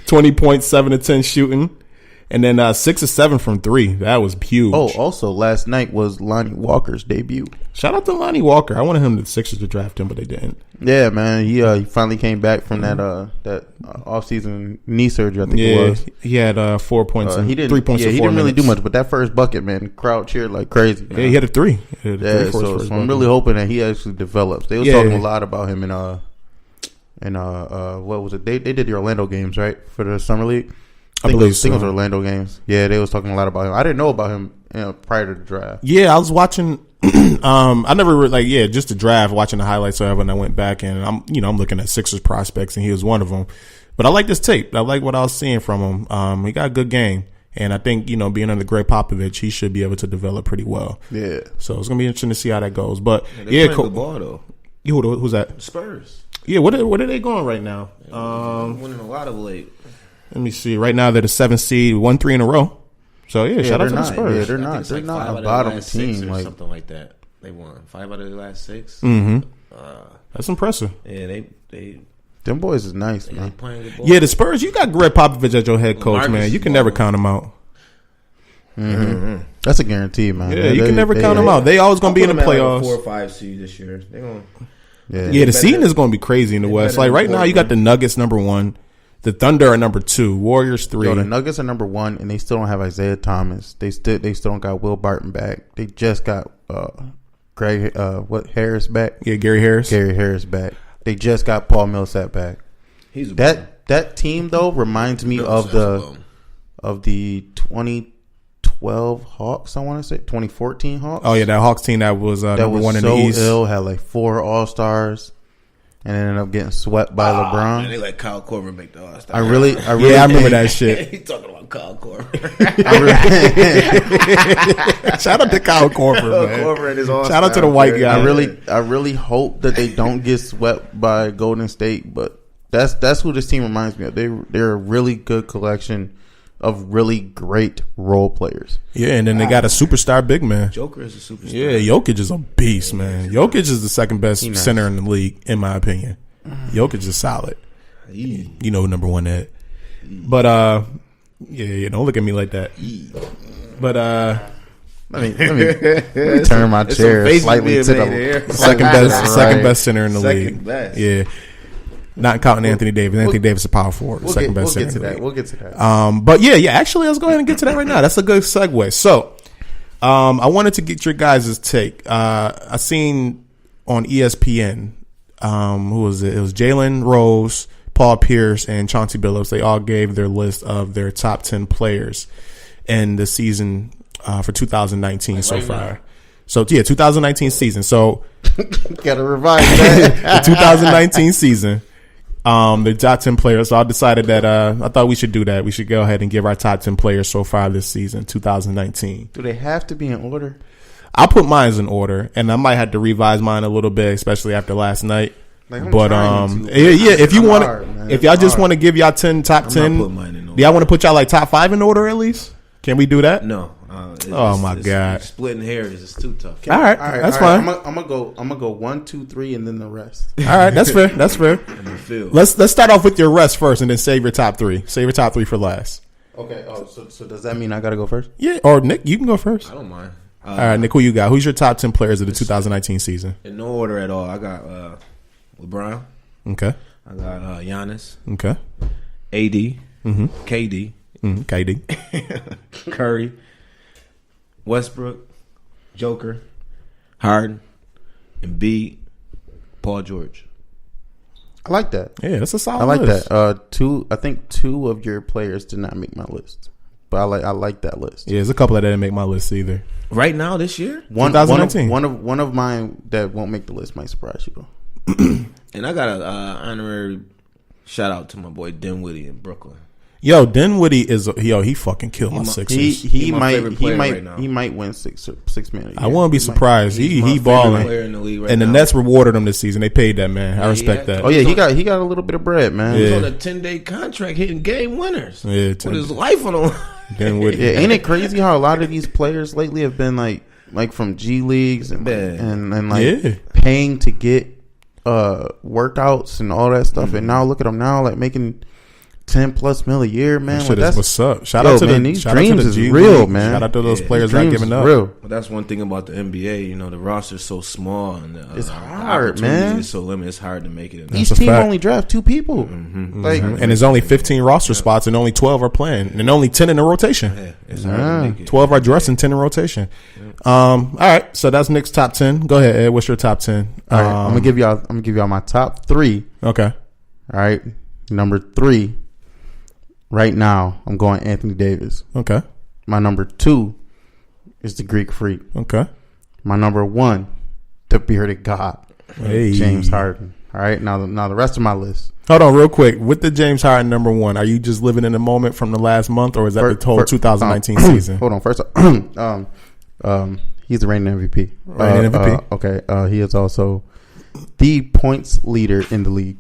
20 points, 7 to 10 shooting. And then 6 or 7 from 3. That was huge. Oh, also last night was Lonnie Walker's debut. Shout out to Lonnie Walker. I wanted him the Sixers to draft him, but they didn't. Yeah, man. He finally came back from that offseason knee surgery, I think it was. He had 4 points and 3 points. Yeah, in he 4 didn't really minutes. do much, but that first bucket, man, the crowd cheered like crazy. Man. Yeah, he had a 3. So I'm really hoping that he actually develops. They were talking a lot about him in what was it? They did the Orlando games, right, for the summer league. I think it was Orlando games. Yeah, they was talking a lot about him. I didn't know about him prior to the draft. Yeah, I was watching. I never just the draft, watching the highlights or whatever, and I went back and I'm looking at Sixers prospects, and he was one of them. But I like this tape. I like what I was seeing from him. He got a good game, and I think being under Greg Popovich, he should be able to develop pretty well. Yeah. So it's gonna be interesting to see how that goes. But they playing good ball though. Who's that? Spurs. Yeah, what are they going right now? Winning a lot of late. Let me see. Right now they're the 7th seed, 1-3 in a row. So shout out to the Spurs. Yeah, they're not. They're not a bottom team, or something like that. They won 5 out of the last 6. Mm-hmm. That's impressive. Yeah, them boys is nice, man. Playing good ball. Yeah, the Spurs. You got Greg Popovich as your head coach, man. You can never count him out. Mm-hmm. That's a guarantee, man. Yeah, you can never count them out. They always going to be in the playoffs. 4 or 5 seed this year. They going. Yeah, the season is going to be crazy in the West. Like right now, you got the Nuggets number 1, the Thunder are number 2, Warriors 3. Yo, the Nuggets are number 1, and they still don't have Isaiah Thomas. They still don't got Will Barton back. They just got Harris back. Yeah, Gary Harris back. They just got Paul Millsap back. That team though reminds me of the 2012 Hawks. I want to say 2014 Hawks. Oh yeah, that Hawks team that was number 1 in the East. Ill, had like 4 All-Stars, and ended up getting swept by LeBron. Man, they let Kyle Korver make the All-Star. I really I remember that shit. He talking about Kyle Korver. Shout out to Kyle Korver, man. Korver and his All-Star. Shout out to the white guy. I really hope that they don't get swept by Golden State, but that's who this team reminds me of. They're a really good collection of really great role players. Yeah, and then they got a superstar big man. Joker is a superstar. Yeah, Jokic is a beast, man. Jokic is the second best center in the league, in my opinion. Jokic is solid. You know who number 1 at. But don't look at me like that. But let me turn my chair slightly to the second best center in the league. Best. Yeah. Not counting Anthony Davis. Anthony Davis is a power forward. We'll get to that. We'll get to that. But actually, let's go ahead and get to that right now. That's a good segue. So, I wanted to get your guys' take. I seen on ESPN, who was it? It was Jalen Rose, Paul Pierce, and Chauncey Billups. They all gave their list of their top 10 players in the season for 2019 so far. So, 2019 season. So, gotta revise that. The 2019 season. The top 10 players. So I decided that I thought we should do that. We should go ahead and give our top 10 players so far this season, 2019. Do they have to be in order? I'll put mine in order, and I might have to revise mine a little bit, especially after last night. But if you want, if y'all just want to give y'all top 10, do y'all want to put y'all like top 5 in order at least? Can we do that? No. My God! Splitting hairs is too tough. All right, that's fine. I'm gonna go 1, 2, 3, and then the rest. All right, that's fair. That's fair. Let's start off with your rest first, and then save your top 3. Save your top 3 for last. Okay. Oh, so does that mean I gotta go first? Yeah. Or Nick, you can go first. I don't mind. All right, Nick, who you got? Who's your top 10 players of the 2019 season? In no order at all. I got LeBron. Okay. I got Giannis. Okay. AD. Mm-hmm. KD. Mm-hmm. KD. Curry. Westbrook, Joker, Harden, Embiid, Paul George. I like that. Yeah, that's a solid list. That. I think 2 of your players did not make my list, but I like that list. Yeah, there's a couple that didn't make my list either. Right now, this year, 2019. One of mine that won't make the list might surprise you though. And I got an honorary shout out to my boy Dinwiddie in Brooklyn. Yo, Dinwiddie he fucking killed my Sixers. He might win six man. I wouldn't be surprised. He balling. And the Nets rewarded him this season. They paid that man. I respect that. Oh yeah, he got a little bit of bread, man. He was on a 10-day contract hitting game winners. Yeah, with his life on the line. Dinwiddie. Yeah, ain't it crazy how a lot of these players lately have been like from G leagues and like paying to get workouts and all that stuff, and now look at him now, like making $10+ million a year, man. Shit is what's up. Shout yo, out to man, the these shout dreams out to the is G real, League. man. Shout out to those Yeah, players these not dreams giving is up. real. But that's one thing about the NBA. You know, the roster's so small and It's the hard, opportunity man. is so limited. It's hard to make it. Each That's a team fact. only draft 2 people. Like, And there's only 15 roster spots, and only 12 are playing, and only 10 in the rotation. Yeah, it's hard to make it. 12 are dressing, 10 in rotation. All right, so that's Nick's top 10. Go ahead, Ed. What's your top 10? all right, I'm gonna give y'all my top 3. Okay. All right, number 3. Right now, I'm going Anthony Davis. Okay. My number 2 is the Greek Freak. Okay. My number 1, the bearded God, Hey. James Harden. All right, now the rest of my list. Hold on, real quick. With the James Harden number 1, are you just living in the moment from the last month, or is that the whole 2019 season? Hold on, first, he's the reigning MVP. Reigning MVP. Okay, he is also the points leader in the league.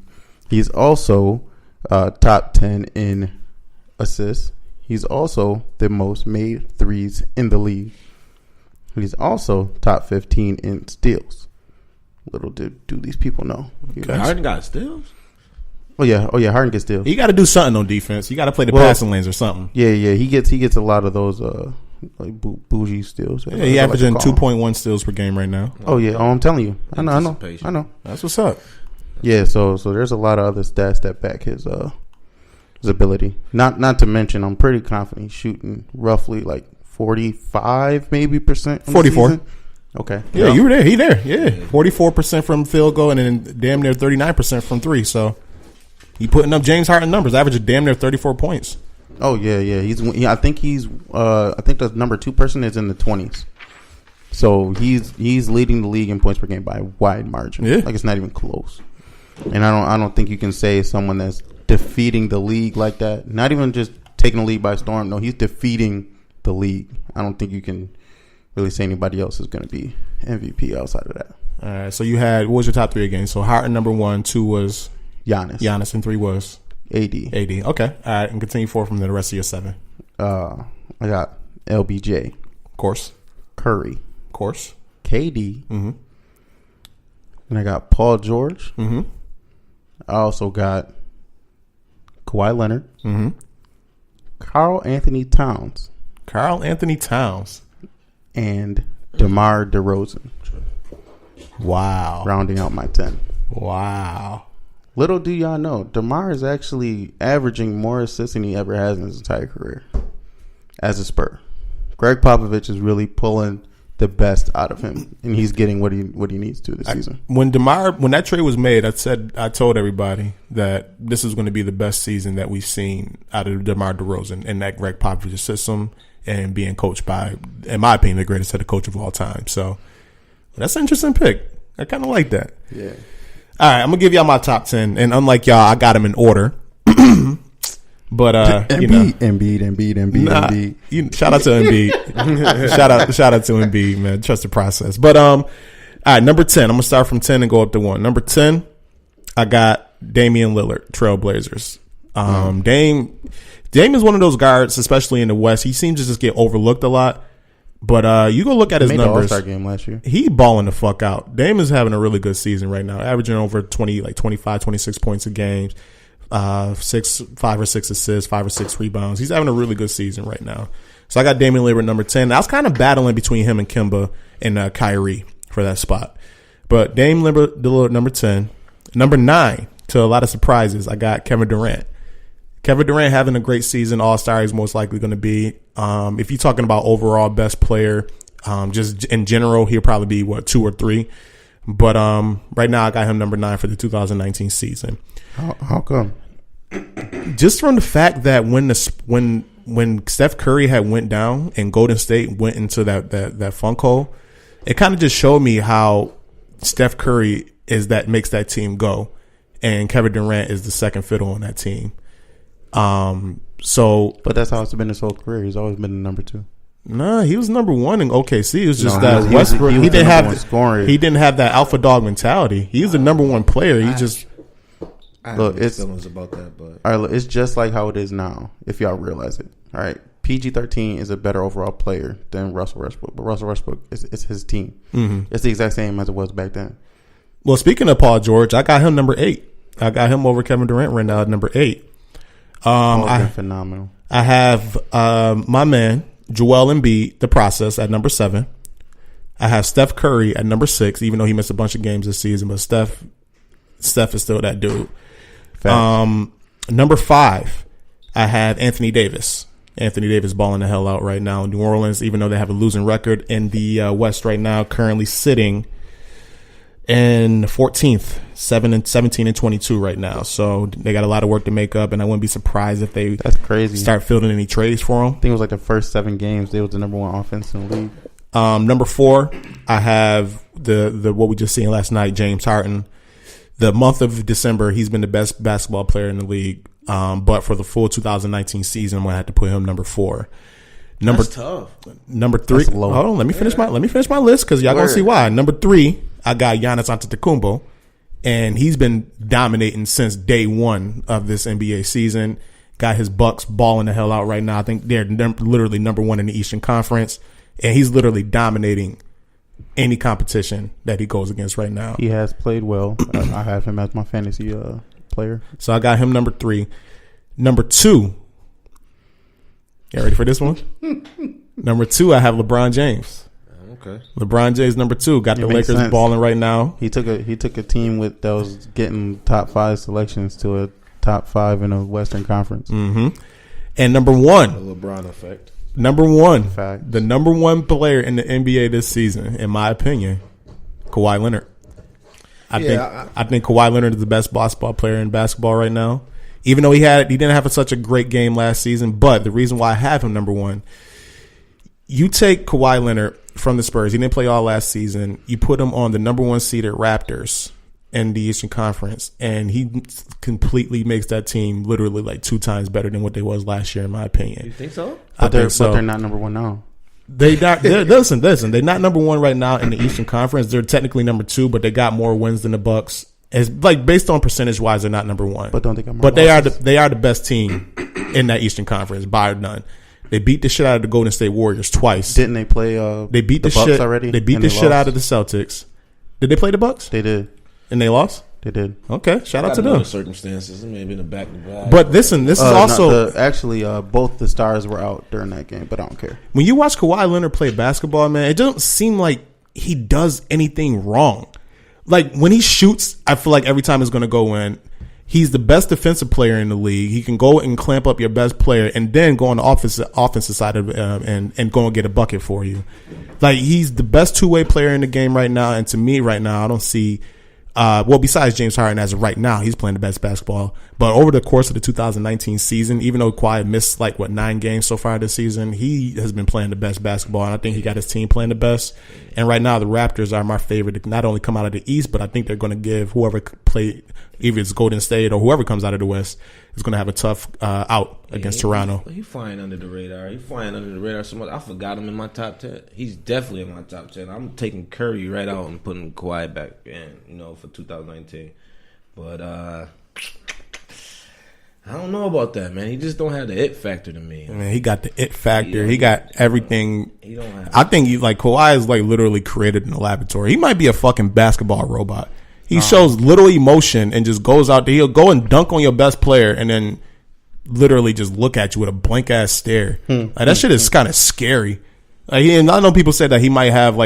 He's also top 10 in assists. He's also the most made threes in the league. He's also top 15 in steals. Little do these people know. Harden got steals. Oh yeah, Harden gets steals. You got to do something on defense. You got to play the passing lanes or something. Yeah, he gets a lot of those like bougie steals. Yeah, he averaging 2.1 steals per game right now. Oh yeah, I'm telling you, I know. That's what's up. Yeah, so there's a lot of other stats that back his ability. Not to mention, I'm pretty confident he's shooting roughly like 45 maybe percent. 44. Okay. Yeah, you were there. He there. Yeah, 44% from field goal and then damn near 39% from 3. So he putting up James Harden numbers, averaging damn near 34 points. Oh yeah. I think the number 2 person is in the 20s. So he's leading the league in points per game by a wide margin. Yeah. Like it's not even close. And I don't think you can say someone that's defeating the league like that. Not even just taking the league by storm. No, he's defeating the league. I don't think you can really say anybody else is going to be MVP outside of that. All right. So you had, what was your top 3 again? So Harden number 1, 2 was Giannis, and 3 was AD. Okay. All right, and continue forward from the rest of your 7. I got LBJ, Of course. Curry, Of course. KD, Mm-hmm. and I got Paul George. Mm-hmm. I also got Kawhi Leonard, Mm-hmm. Karl Anthony Towns, and DeMar DeRozan. Wow. Rounding out my 10. Wow. Little do y'all know, DeMar is actually averaging more assists than he ever has in his entire career as a Spur. Greg Popovich is really pulling the best out of him, and he's getting what he needs to this season. When that trade was made, I told everybody that this is going to be the best season that we've seen out of DeMar DeRozan and that Greg Popovich system, and being coached by, in my opinion, the greatest head coach of all time. So that's an interesting pick. I kind of like that. Yeah. All right, I'm gonna give y'all my top 10, and unlike y'all, I got them in order. But Embiid. Shout out to Embiid. shout out to Embiid, man. Trust the process. But all right, number 10. I'm gonna start from 10 and go up to 1. Number 10, I got Damian Lillard, Trailblazers. Dame is one of those guards, especially in the West. He seems to just get overlooked a lot. But you go look at his made numbers. The All-Star game last year. He balling the fuck out. Dame is having a really good season right now, averaging over 25, 26 points a game, 5 or 6 assists, 5 or 6 rebounds. He's having a really good season right now. So I got Damian Lillard number 10. I was kind of battling between him and Kemba and Kyrie for that spot. But Dame Lillard number 10. Number 9, to a lot of surprises, I got Kevin Durant. Kevin Durant having a great season. All-Star is most likely going to be. If you're talking about overall best player, just in general, he'll probably be 2 or 3. But right now, I got him number 9 for the 2019 season. How come? Just from the fact that when Steph Curry had went down and Golden State went into that funk hole, it kind of just showed me how Steph Curry makes that team go, and Kevin Durant is the second fiddle on that team. But that's how it's been his whole career. He's always been the number 2. Nah, he was number 1 in OKC. It was just that Westbrook. He didn't have that alpha dog mentality. He was the number 1 player. He just look. It's feelings about that, but all right. Look, it's just like how it is now. If y'all realize it, all right. PG-13 is a better overall player than Russell Westbrook, but Russell Westbrook is his team. Mm-hmm. It's the exact same as it was back then. Well, speaking of Paul George, I got him number 8. I got him over Kevin Durant right now at number 8. Phenomenal. I have my man Joel Embiid, the process, at number 7. I have Steph Curry at number 6, even though he missed a bunch of games this season, but Steph is still that dude. Number 5, I have Anthony Davis. Anthony Davis balling the hell out right now in New Orleans, even though they have a losing record in the West right now, currently sitting in 14th, 17-22 right now. So they got a lot of work to make up, and I wouldn't be surprised if they That's crazy. start fielding any trades for him. I think it was like the first 7 games they was the number 1 offense in the league. Number 4, I have the what we just seen last night, James Harden. The month of December, he's been the best basketball player in the league. But for the full 2019 season, I'm gonna have to put him number 4. That's tough. Number 3. Hold on, let me finish my list because y'all gonna see why. Number 3, I got Giannis Antetokounmpo, and he's been dominating since day one of this NBA season. Got his Bucks balling the hell out right now. I think they're literally number 1 in the Eastern Conference, and he's literally dominating any competition that he goes against right now. He has played well. I have him as my fantasy player. So I got him number 3. Number 2. You ready for this one? Number 2, I have LeBron James. Okay. LeBron James number 2 got the Lakers sense. balling right now. He took a team that was getting top 5 selections to a top 5 in a Western Conference. Mm-hmm. And number 1, The LeBron effect. number 1, Fact. the number 1 player in the NBA this season, in my opinion, Kawhi Leonard. I think Kawhi Leonard is the best basketball player in basketball right now. Even though he didn't have such a great game last season, but the reason why I have him number 1, you take Kawhi Leonard from the Spurs. He didn't play all last season. You put him on the number 1 seeded Raptors in the Eastern Conference, and he completely makes that team literally like 2 times better than what they was last year, in my opinion. You think so? But they're not number 1 now. Listen. They're not number 1 right now in the Eastern Conference. They're technically number 2, but they got more wins than the Bucks. It's like based on percentage wise, they're not number 1. But don't they got more But losses? they are the best team in that Eastern Conference, bar none. They beat the shit out of the Golden State Warriors twice. Didn't they play? They beat the Bucks shit already. They beat the shit out of the Celtics. Did they play the Bucks? They did. And they lost? They did. Okay, shout out to Got them. circumstances. It may have been a back to back. But listen, this is also both the stars were out during that game, but I don't care. when you watch Kawhi Leonard play basketball, man, it doesn't seem like he does anything wrong. Like when he shoots, I feel like every time it's going to go in. He's the best defensive player in the league. He can go and clamp up your best player and then go on the offensive side of and go and get a bucket for you. Like he's the best 2-way player in the game right now. And to me right now, I don't see besides James Harden as of right now, he's playing the best basketball. But over the course of the 2019 season, even though Kawhi missed 9 games so far this season, he has been playing the best basketball, and I think he got his team playing the best. And right now, the Raptors are my favorite to not only come out of the East, but I think they're going to give whoever play, either it's Golden State or whoever comes out of the West, is going to have a tough out against Toronto. He's flying under the radar. He's flying under the radar so much. I forgot him in my top 10. He's definitely in my top 10. I'm taking Curry right out and putting Kawhi back in, for 2019. But I don't know about that, man. He just don't have the it factor to me. Man, he got the it factor. He got everything. He don't have I think Kawhi is literally created in a laboratory. He might be a fucking basketball robot. He shows little emotion and just goes out there. He'll go and dunk on your best player and then literally just look at you with a blank ass stare. That shit is kind of scary. And I know people say that he might have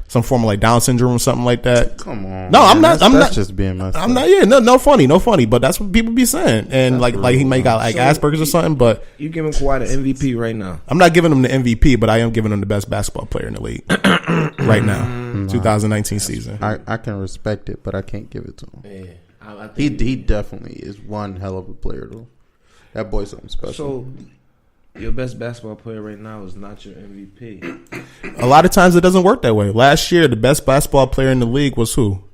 some form of Down syndrome or something like that. Come on. No, I'm not. I'm That's not just being messed I'm up. not. Yeah, no funny. But that's what people be saying. And he might got Asperger's or something. But you giving Kawhi the MVP right now? I'm not giving him the MVP, but I am giving him the best basketball player in the league right now, 2019 season. I can respect it, but I can't give it to him. Yeah, I think He definitely is one hell of a player, though. That boy's something special. So, your best basketball player right now is not your MVP. A lot of times it doesn't work that way. Last year, the best basketball player in the league was who?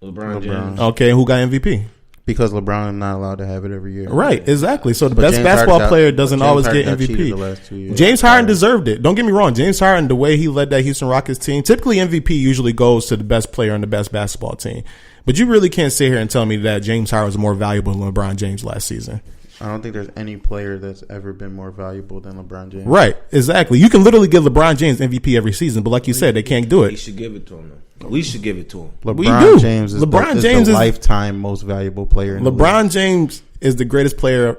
LeBron James. Okay, who got MVP? Because LeBron is not allowed to have it every year. Right, exactly. So the But best James basketball Harden player doesn't James always Harden get got cheated the MVP. last 2 years. James Harden deserved it. Don't get me wrong. James Harden, the way he led that Houston Rockets team, typically MVP usually goes to the best player on the best basketball team. But you really can't sit here and tell me that James Harden was more valuable than LeBron James last season. I don't think there's any player that's ever been more valuable than LeBron James. Right, exactly. You can literally give LeBron James MVP every season, but like you said, they can't do We it. should give it to him. Though. We should give it to him. LeBron James is the lifetime most valuable player in the league. LeBron James is the greatest player